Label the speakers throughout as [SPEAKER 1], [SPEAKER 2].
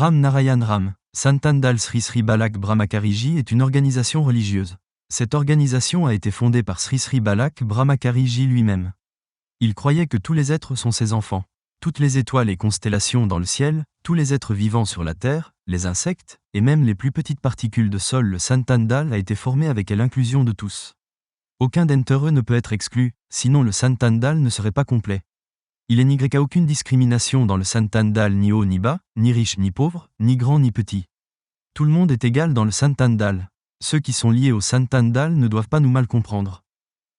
[SPEAKER 1] Ram Narayan Ram, Santandal Sri Sri Balak Brahmakariji est une organisation religieuse. Cette organisation a été fondée par Sri Sri Balak Brahmakariji lui-même. Il croyait que tous les êtres sont ses enfants. Toutes les étoiles et constellations dans le ciel, tous les êtres vivants sur la terre, les insectes, et même les plus petites particules de sol, le Santandal a été formé avec l'inclusion de tous. Aucun d'entre eux ne peut être exclu, sinon le Santandal ne serait pas complet. Il n'y a aucune discrimination dans le Santandal, ni haut ni bas, ni riche ni pauvre, ni grand ni petit. Tout le monde est égal dans le Santandal. Ceux qui sont liés au Santandal ne doivent pas nous mal comprendre.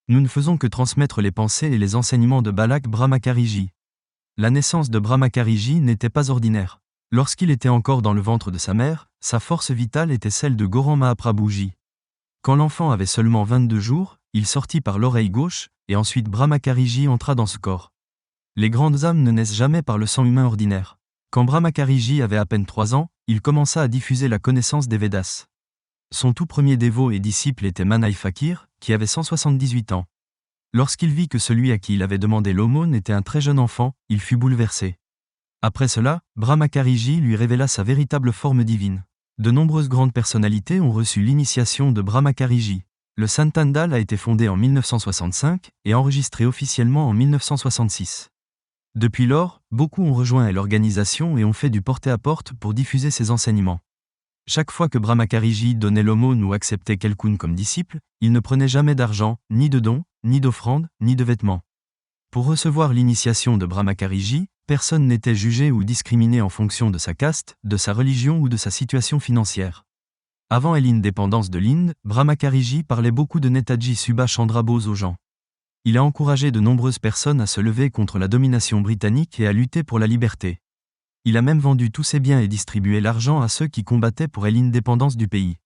[SPEAKER 1] Nous ne faisons que transmettre les pensées et les enseignements de Balak Brahmakariji. La naissance de Brahmakariji n'était pas ordinaire. Lorsqu'il était encore dans le ventre de sa mère, sa force vitale était celle de Goran Mahaprabhuji. Quand l'enfant avait seulement 22 jours, il sortit par l'oreille gauche, et ensuite Brahmakariji entra dans ce corps. Les grandes âmes ne naissent jamais par le sang humain ordinaire. Quand Brahmakariji avait à peine 3 ans, il commença à diffuser la connaissance des Védas. Son tout premier dévot et disciple était Manai Fakir, qui avait 178 ans. Lorsqu'il vit que celui à qui il avait demandé l'aumône était un très jeune enfant, il fut bouleversé. Après cela, Brahmakariji lui révéla sa véritable forme divine. De nombreuses grandes personnalités ont reçu l'initiation de Brahmakariji. Le Santandal a été fondé en 1965 et enregistré officiellement en 1966. Depuis lors, beaucoup ont rejoint l'organisation et ont fait du porte-à-porte pour diffuser ses enseignements. Chaque fois que Brahmakariji donnait l'aumône ou acceptait quelqu'un comme disciple, il ne prenait jamais d'argent, ni de dons, ni d'offrandes, ni de vêtements. Pour recevoir l'initiation de Brahmakariji, personne n'était jugé ou discriminé en fonction de sa caste, de sa religion ou de sa situation financière. Avant l'indépendance de l'Inde, Brahmakariji parlait beaucoup de Netaji Subhash Chandra Bose aux gens. Il a encouragé de nombreuses personnes à se lever contre la domination britannique et à lutter pour la liberté. Il a même vendu tous ses biens et distribué l'argent à ceux qui combattaient pour l'indépendance du pays.